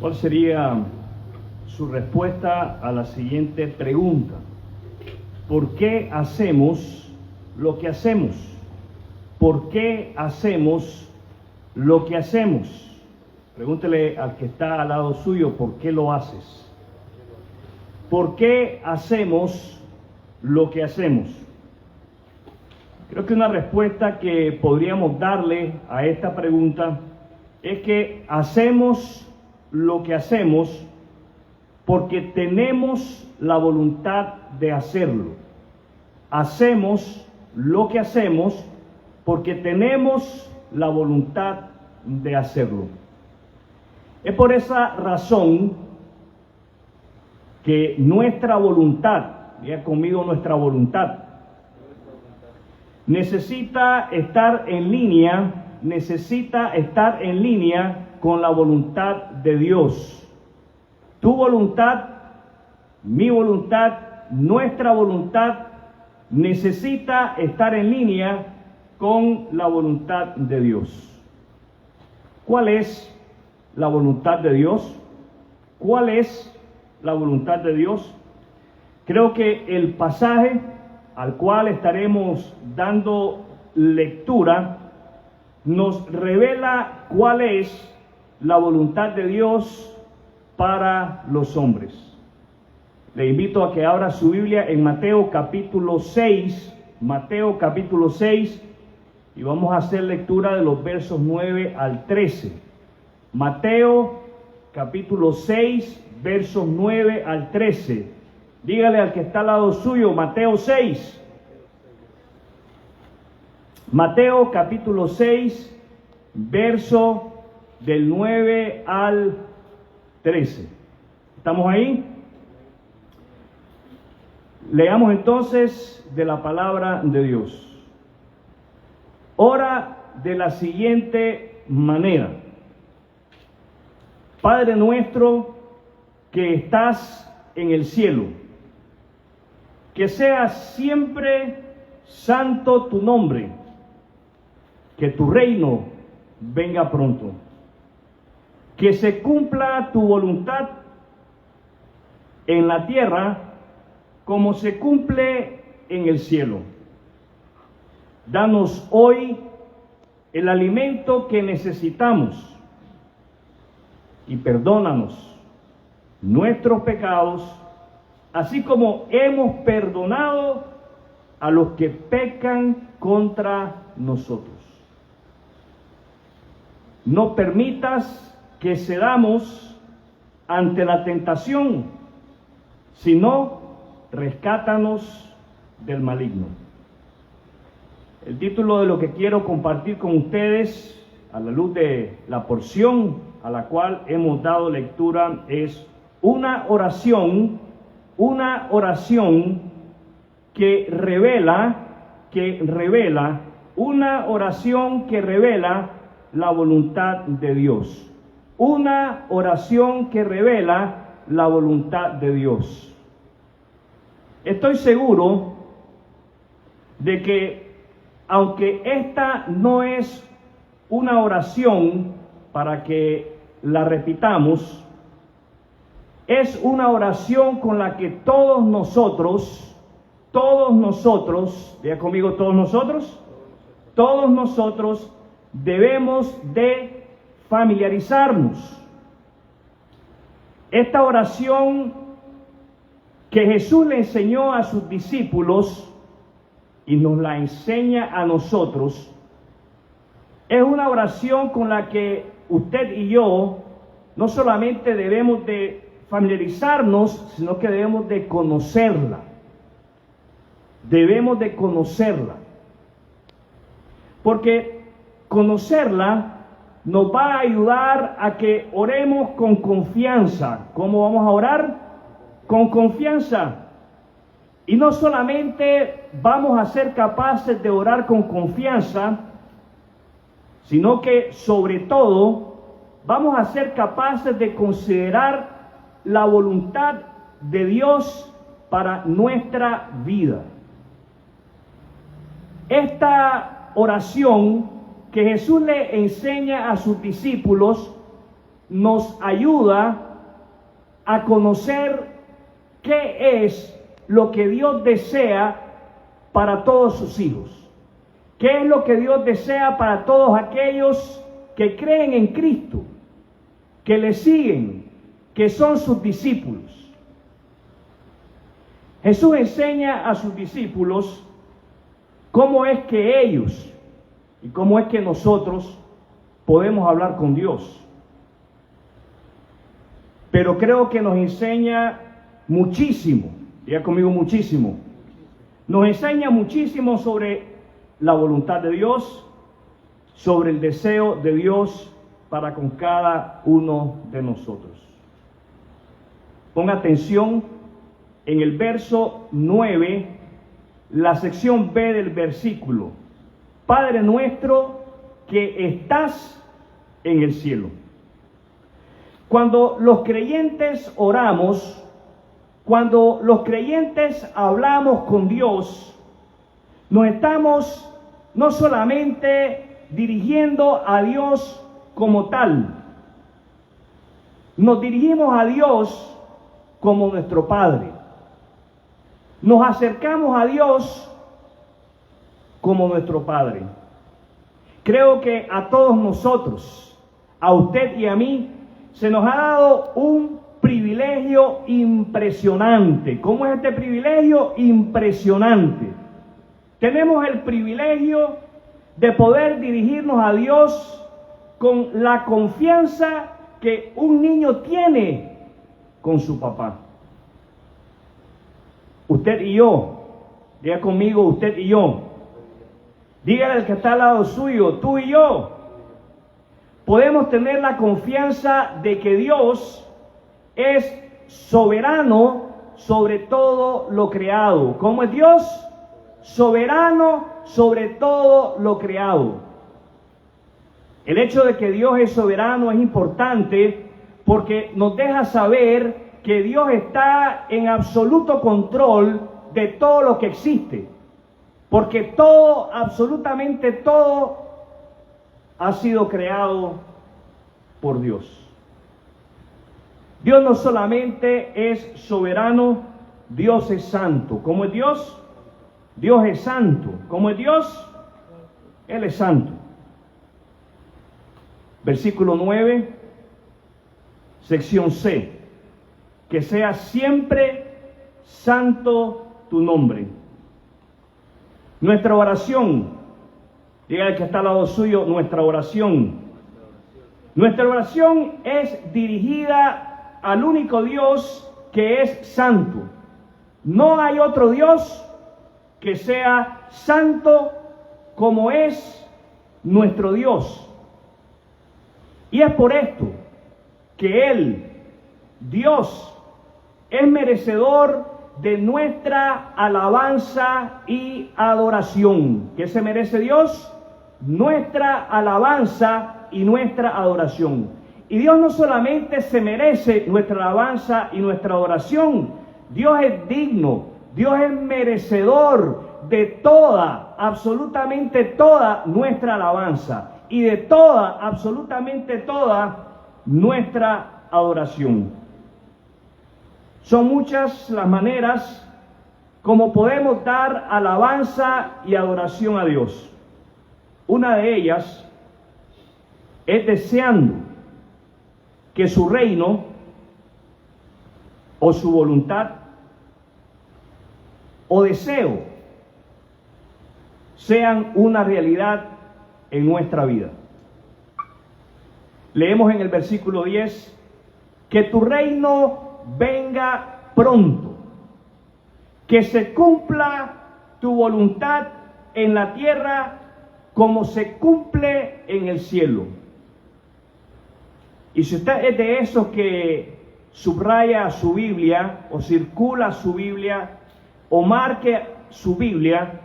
¿Cuál sería su respuesta a la siguiente pregunta? ¿Por qué hacemos lo que hacemos? ¿Por qué hacemos lo que hacemos? Pregúntele al que está al lado suyo, ¿por qué lo haces? ¿Por qué hacemos lo que hacemos? Creo que una respuesta que podríamos darle a esta pregunta es que hacemos lo que hacemos porque tenemos la voluntad de hacerlo. Hacemos lo que hacemos porque tenemos la voluntad de hacerlo. Es por esa razón que nuestra voluntad, diga conmigo nuestra voluntad, necesita estar en línea con la voluntad de Dios. Tu voluntad, mi voluntad, nuestra voluntad necesita estar en línea con la voluntad de Dios. ¿Cuál es la voluntad de Dios? ¿Cuál es la voluntad de Dios? Creo que el pasaje al cual estaremos dando lectura nos revela cuál es la voluntad de Dios para los hombres. Le invito a que abra su Biblia en Mateo capítulo 6, y vamos a hacer lectura de los versos 9 al 13. Mateo capítulo 6, versos 9 al 13. Dígale al que está al lado suyo, Mateo 6. Mateo capítulo 6, verso del 9 al 13. ¿Estamos ahí? Leamos entonces de la palabra de Dios. Ora de la siguiente manera: Padre nuestro que estás en el cielo, que sea siempre santo tu nombre, que tu reino venga pronto, que se cumpla tu voluntad en la tierra como se cumple en el cielo. Danos hoy el alimento que necesitamos y perdónanos nuestros pecados, así como hemos perdonado a los que pecan contra nosotros. No permitas que cedamos ante la tentación, sino rescátanos del maligno. El título de lo que quiero compartir con ustedes, a la luz de la porción a la cual hemos dado lectura, es una oración que revela la voluntad de Dios. Una oración que revela la voluntad de Dios. Estoy seguro de que, aunque esta no es una oración para que la repitamos, es una oración con la que todos nosotros, diga conmigo todos nosotros debemos de familiarizarnos. Esta oración que Jesús le enseñó a sus discípulos y nos la enseña a nosotros, es una oración con la que usted y yo no solamente debemos de familiarizarnos, sino que debemos de conocerla. Debemos de conocerla. Porque conocerla nos va a ayudar a que oremos con confianza. ¿Cómo vamos a orar? Con confianza. Y no solamente vamos a ser capaces de orar con confianza, sino que sobre todo vamos a ser capaces de considerar la voluntad de Dios para nuestra vida. Esta oración que Jesús le enseña a sus discípulos nos ayuda a conocer qué es lo que Dios desea para todos sus hijos. ¿Qué es lo que Dios desea para todos aquellos que creen en Cristo, que le siguen, que son sus discípulos? Jesús enseña a sus discípulos cómo es que ellos y cómo es que nosotros podemos hablar con Dios. Pero creo que nos enseña muchísimo, diga conmigo muchísimo, nos enseña muchísimo sobre la voluntad de Dios, sobre el deseo de Dios para con cada uno de nosotros. Ponga atención en el verso 9, la sección B del versículo. Padre nuestro que estás en el cielo. Cuando los creyentes oramos, cuando los creyentes hablamos con Dios, nos estamos no solamente dirigiendo a Dios como tal, nos dirigimos a Dios como nuestro Padre. Nos acercamos a Dios como nuestro Padre. Creo que a todos nosotros, a usted y a mí, se nos ha dado un privilegio impresionante. ¿Cómo es este privilegio? Impresionante. Tenemos el privilegio de poder dirigirnos a Dios con la confianza que un niño tiene con su papá. Usted y yo, diga conmigo usted y yo, dígale al que está al lado suyo, tú y yo, podemos tener la confianza de que Dios es soberano sobre todo lo creado. ¿Cómo es Dios? Soberano sobre todo lo creado. El hecho de que Dios es soberano es importante porque nos deja saber que Dios está en absoluto control de todo lo que existe. Porque todo, absolutamente todo, ha sido creado por Dios. Dios no solamente es soberano, Dios es santo. ¿Cómo es Dios? Dios es santo. ¿Cómo es Dios? Él es santo. Versículo 9, sección C. Que sea siempre santo tu nombre. Nuestra oración, diga el que está al lado suyo, nuestra oración. Nuestra oración es dirigida al único Dios que es santo. No hay otro Dios que sea santo como es nuestro Dios. Y es por esto que Él, Dios, es merecedor de nuestra alabanza y adoración. ¿Qué se merece Dios? Nuestra alabanza y nuestra adoración. Y Dios no solamente se merece nuestra alabanza y nuestra adoración, Dios es digno, Dios es merecedor de toda, absolutamente toda nuestra alabanza y de toda, absolutamente toda nuestra adoración. Son muchas las maneras como podemos dar alabanza y adoración a Dios. Una de ellas es deseando que su reino o su voluntad o deseo sean una realidad en nuestra vida. Leemos en el versículo 10, que tu reino venga pronto, que se cumpla tu voluntad en la tierra como se cumple en el cielo. Y si usted es de esos que subraya su Biblia o circula su Biblia o marque su Biblia,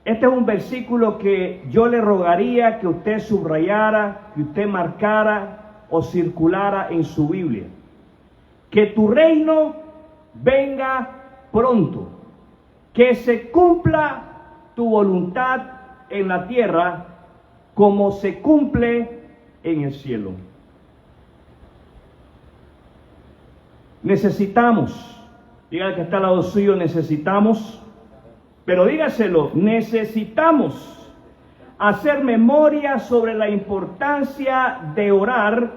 este es un versículo que yo le rogaría que usted subrayara, que usted marcara o circulara en su Biblia. Que tu reino venga pronto, que se cumpla tu voluntad en la tierra como se cumple en el cielo. Necesitamos, diga que está al lado suyo, necesitamos, pero dígaselo, necesitamos hacer memoria sobre la importancia de orar,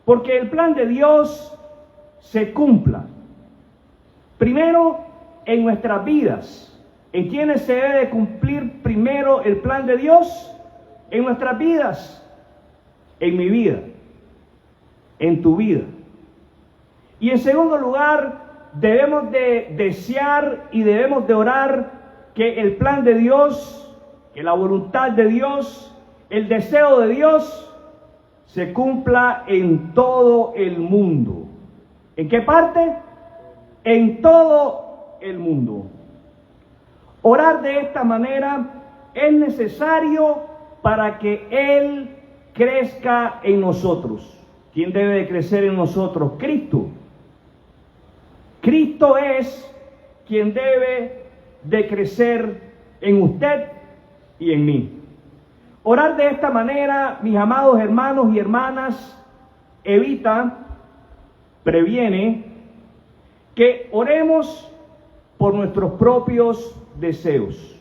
porque el plan de Dios se cumpla. Primero, en nuestras vidas. ¿En quiénes se debe de cumplir primero el plan de Dios? En nuestras vidas. En mi vida. En tu vida. Y en segundo lugar, debemos de desear y debemos de orar que el plan de Dios, que la voluntad de Dios, el deseo de Dios se cumpla en todo el mundo. ¿En qué parte? En todo el mundo. Orar de esta manera es necesario para que Él crezca en nosotros. ¿Quién debe de crecer en nosotros? Cristo. Cristo es quien debe de crecer en usted y en mí. Orar de esta manera, mis amados hermanos y hermanas, evita, previene que oremos por nuestros propios deseos.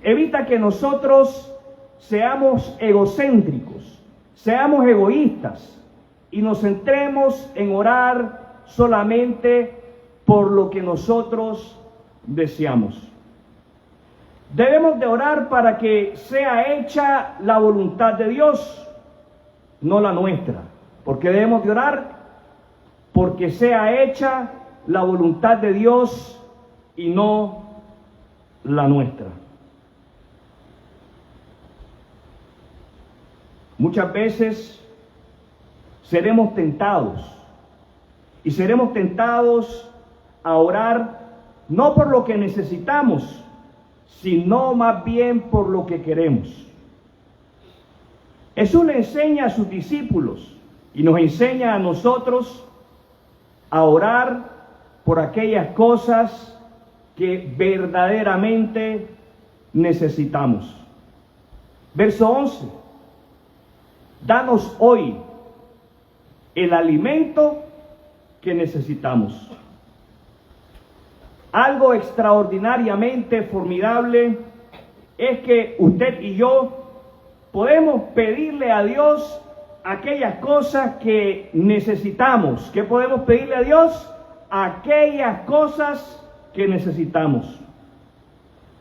Evita que nosotros seamos egocéntricos, seamos egoístas y nos centremos en orar solamente por lo que nosotros deseamos. Debemos de orar para que sea hecha la voluntad de Dios, no la nuestra. Porque debemos de orar porque sea hecha la voluntad de Dios y no la nuestra. Muchas veces seremos tentados y seremos tentados a orar no por lo que necesitamos, sino más bien por lo que queremos. Jesús le enseña a sus discípulos y nos enseña a nosotros a orar por aquellas cosas que verdaderamente necesitamos. Verso 11. Danos hoy el alimento que necesitamos. Algo extraordinariamente formidable es que usted y yo podemos pedirle a Dios aquellas cosas que necesitamos. ¿Qué podemos pedirle a Dios? Aquellas cosas que necesitamos.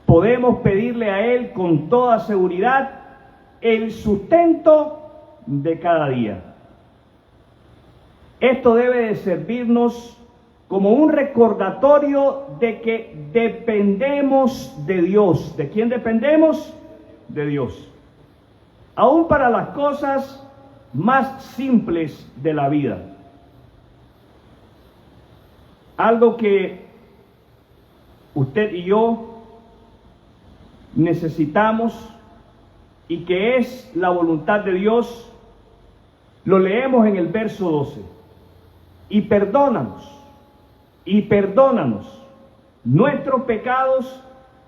Podemos pedirle a Él con toda seguridad el sustento de cada día. Esto debe de servirnos como un recordatorio de que dependemos de Dios. ¿De quién dependemos? De Dios. Aún para las cosas más simples de la vida. Algo que usted y yo necesitamos y que es la voluntad de Dios, lo leemos en el verso 12. Y perdónanos nuestros pecados,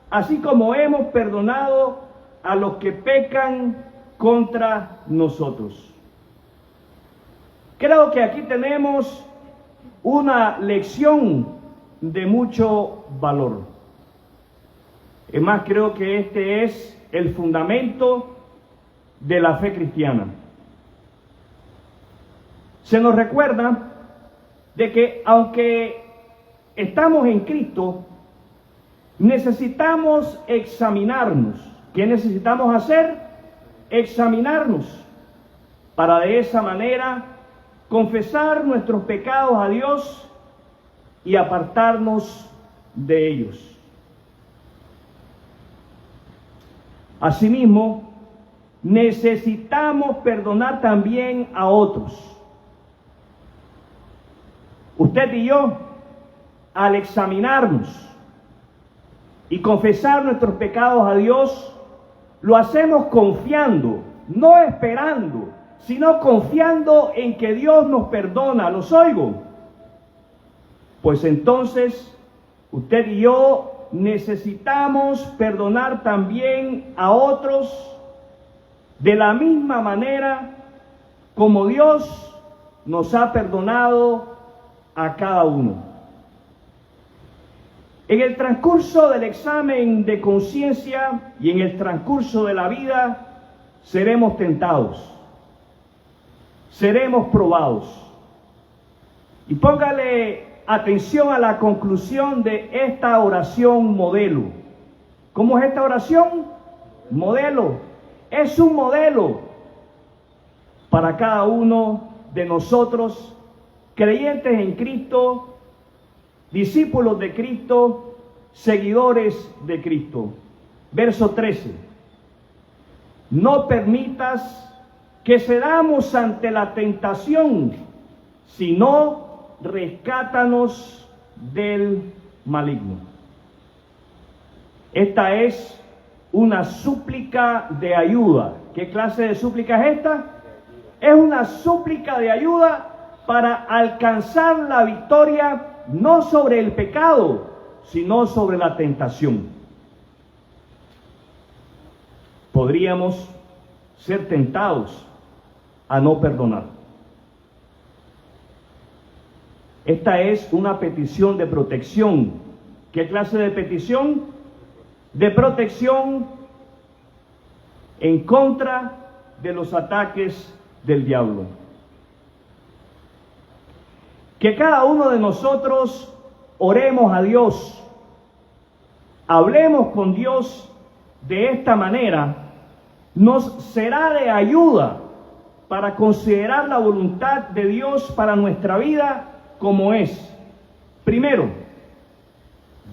así como hemos perdonado a los que pecan contra nosotros. Creo que aquí tenemos una lección de mucho valor. Es más, creo que este es el fundamento de la fe cristiana. Se nos recuerda de que aunque estamos en Cristo, necesitamos examinarnos. ¿Qué necesitamos hacer? Examinarnos, para de esa manera confesar nuestros pecados a Dios y apartarnos de ellos. Asimismo, necesitamos perdonar también a otros. Usted y yo, al examinarnos y confesar nuestros pecados a Dios, lo hacemos confiando, no esperando, sino confiando en que Dios nos perdona. ¿Los oigo? Pues entonces, usted y yo necesitamos perdonar también a otros de la misma manera como Dios nos ha perdonado a cada uno. En el transcurso del examen de conciencia y en el transcurso de la vida, seremos tentados, seremos probados. Y póngale atención a la conclusión de esta oración modelo. ¿Cómo es esta oración? Modelo. Es un modelo para cada uno de nosotros, creyentes en Cristo, discípulos de Cristo, seguidores de Cristo. Verso 13. No permitas que cedamos ante la tentación, sino rescátanos del maligno. Esta es una súplica de ayuda. ¿Qué clase de súplica es esta? Es una súplica de ayuda para alcanzar la victoria no sobre el pecado, sino sobre la tentación. Podríamos ser tentados a no perdonar. Esta es una petición de protección. ¿Qué clase de petición? De protección en contra de los ataques del diablo. Que cada uno de nosotros oremos a Dios, hablemos con Dios de esta manera, nos será de ayuda para considerar la voluntad de Dios para nuestra vida como es. Primero,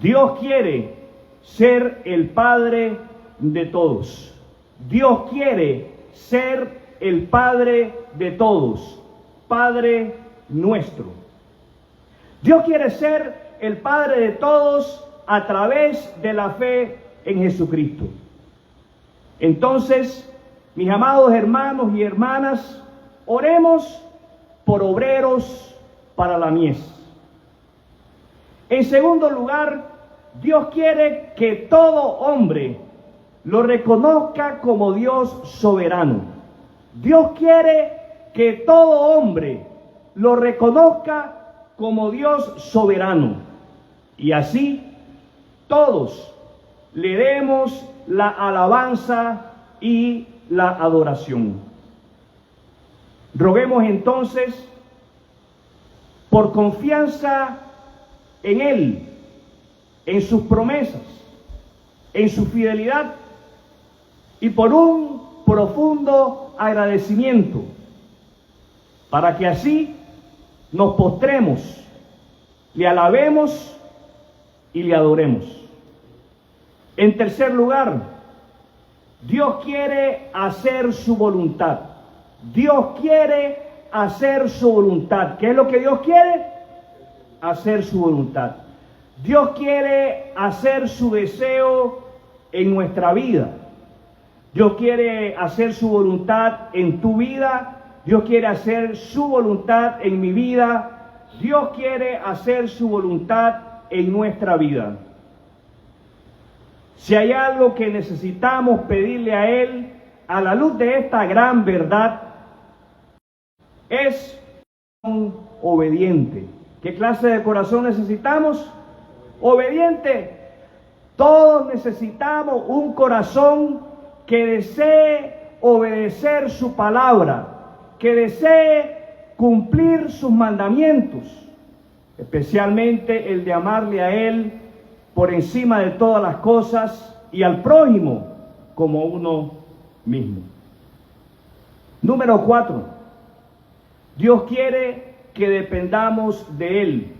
Dios quiere ser el Padre de todos. Dios quiere ser el Padre de todos, Padre nuestro. Dios quiere ser el Padre de todos a través de la fe en Jesucristo. Entonces, mis amados hermanos y hermanas, oremos por obreros para la mies. En segundo lugar, Dios quiere que todo hombre lo reconozca como Dios soberano. Dios quiere que todo hombre lo reconozca como Dios soberano. Y así todos le demos la alabanza y la adoración. Roguemos entonces por confianza en Él, en sus promesas, en su fidelidad y por un profundo agradecimiento, para que así nos postremos, le alabemos y le adoremos. En tercer lugar, Dios quiere hacer su voluntad. Dios quiere hacer su voluntad. ¿Qué es lo que Dios quiere? Hacer su voluntad. Dios quiere hacer su deseo en nuestra vida. Dios quiere hacer su voluntad en tu vida. Dios quiere hacer su voluntad en mi vida. Dios quiere hacer su voluntad en nuestra vida. Si hay algo que necesitamos pedirle a Él, a la luz de esta gran verdad, es un obediente. ¿Qué clase de corazón necesitamos? Obediente. Todos necesitamos un corazón que desee obedecer su palabra, que desee cumplir sus mandamientos, especialmente el de amarle a Él por encima de todas las cosas y al prójimo como uno mismo. Número 4. Dios quiere que dependamos de Él.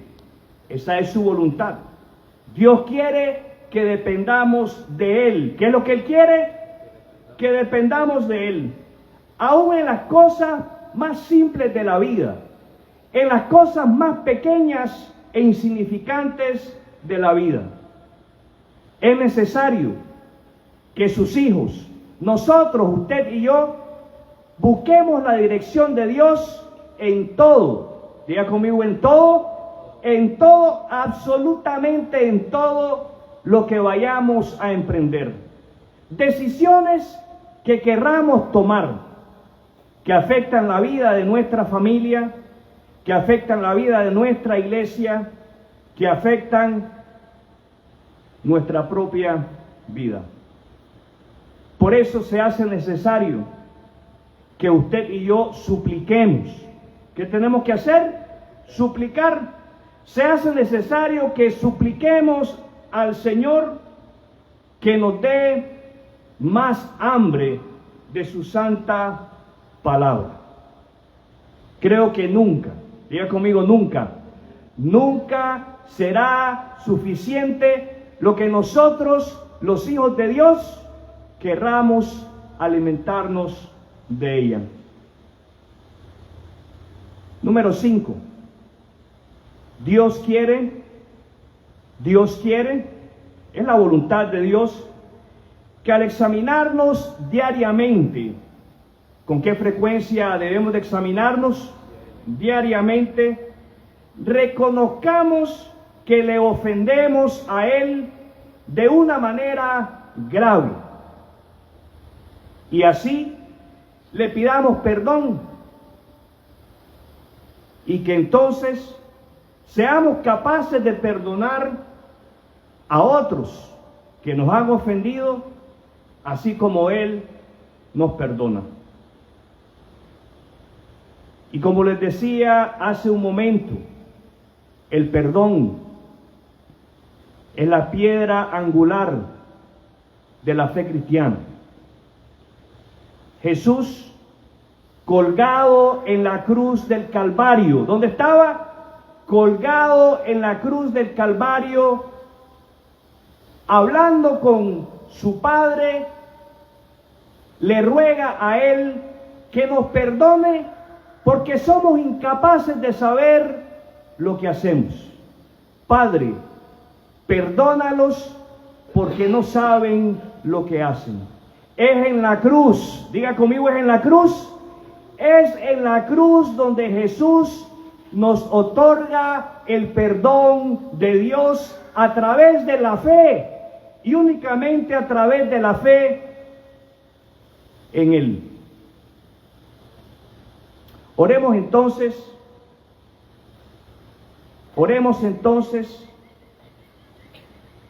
Esa es su voluntad. Dios quiere que dependamos de Él. ¿Qué es lo que Él quiere? Que dependamos de Él. Aún en las cosas más simples de la vida, en las cosas más pequeñas e insignificantes de la vida. Es necesario que sus hijos, nosotros, usted y yo, busquemos la dirección de Dios en todo. Diga conmigo, en todo, absolutamente en todo lo que vayamos a emprender. Decisiones que querramos tomar, que afectan la vida de nuestra familia, que afectan la vida de nuestra iglesia, que afectan nuestra propia vida. Por eso se hace necesario que usted y yo supliquemos. ¿Qué tenemos que hacer? Suplicar. Se hace necesario que supliquemos al Señor que nos dé más hambre de su santa palabra. Creo que nunca, diga conmigo nunca, nunca será suficiente lo que nosotros, los hijos de Dios, querramos alimentarnos de ella. Número 5. Dios quiere, es la voluntad de Dios, que al examinarnos diariamente, ¿con qué frecuencia debemos de examinarnos? Diariamente, reconozcamos que le ofendemos a Él de una manera grave. Y así le pidamos perdón. Y que entonces seamos capaces de perdonar a otros que nos han ofendido, así como Él nos perdona. Y como les decía hace un momento, el perdón es la piedra angular de la fe cristiana. Jesús, colgado en la cruz del Calvario, ¿dónde estaba? Colgado en la cruz del Calvario, hablando con su Padre, le ruega a Él que nos perdone porque somos incapaces de saber lo que hacemos. Padre, perdónalos porque no saben lo que hacen. Es en la cruz, diga conmigo, es en la cruz. Es en la cruz donde Jesús nos otorga el perdón de Dios a través de la fe, y únicamente a través de la fe en Él. Oremos entonces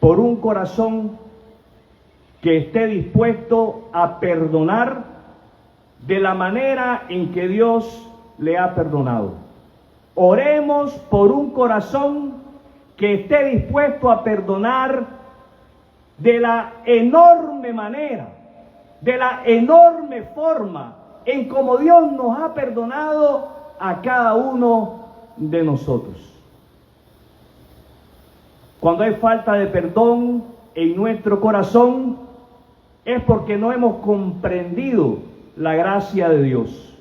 por un corazón que esté dispuesto a perdonar de la manera en que Dios le ha perdonado. Oremos por un corazón que esté dispuesto a perdonar de la enorme manera, de la enorme forma en como Dios nos ha perdonado a cada uno de nosotros. Cuando hay falta de perdón en nuestro corazón, es porque no hemos comprendido la gracia de Dios.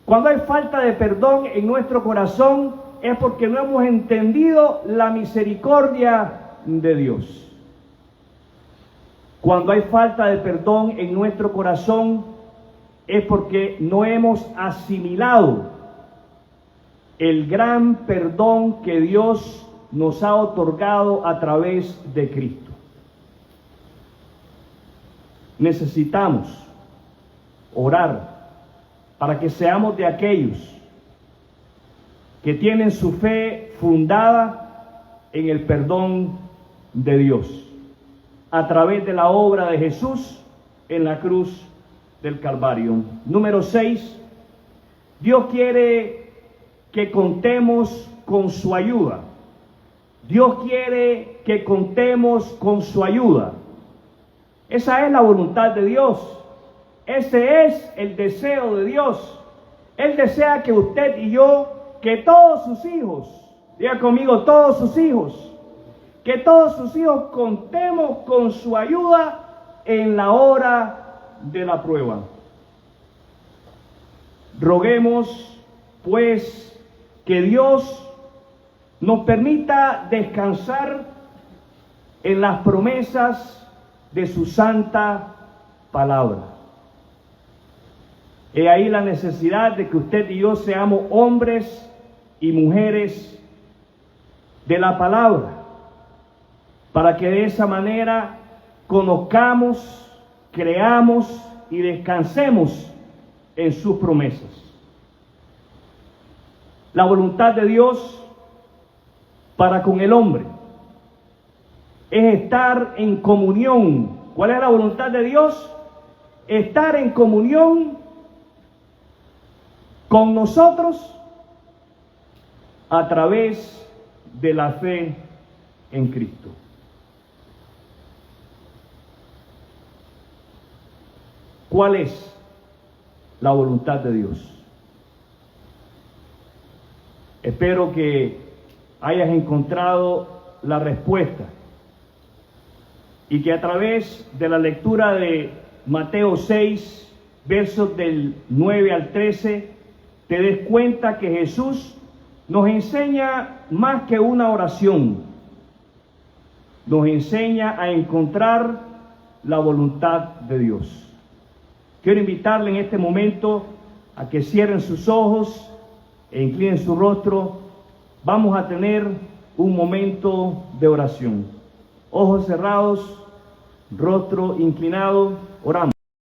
Cuando hay falta de perdón en nuestro corazón, es porque no hemos entendido la misericordia de Dios. Cuando hay falta de perdón en nuestro corazón, es porque no hemos asimilado el gran perdón que Dios nos ha otorgado a través de Cristo. Necesitamos orar para que seamos de aquellos que tienen su fe fundada en el perdón de Dios, a través de la obra de Jesús en la cruz del Calvario. Número 6, Dios quiere que contemos con su ayuda. Dios quiere que contemos con su ayuda. Esa es la voluntad de Dios. Ese es el deseo de Dios. Él desea que usted y yo, que todos sus hijos, diga conmigo, todos sus hijos, que todos sus hijos contemos con su ayuda en la hora de la prueba. Roguemos, pues, que Dios nos permita descansar en las promesas de su santa palabra. He ahí la necesidad de que usted y yo seamos hombres y mujeres de la palabra, para que de esa manera conozcamos, creamos y descansemos en sus promesas. La voluntad de Dios para con el hombre es estar en comunión. ¿Cuál es la voluntad de Dios? Estar en comunión con nosotros a través de la fe en Cristo. ¿Cuál es la voluntad de Dios? Espero que hayas encontrado la respuesta y que a través de la lectura de Mateo 6, versos del 9 al 13, te des cuenta que Jesús nos enseña más que una oración, nos enseña a encontrar la voluntad de Dios. Quiero invitarle en este momento a que cierren sus ojos e inclinen su rostro. Vamos a tener un momento de oración. Ojos cerrados, rostro inclinado, oramos.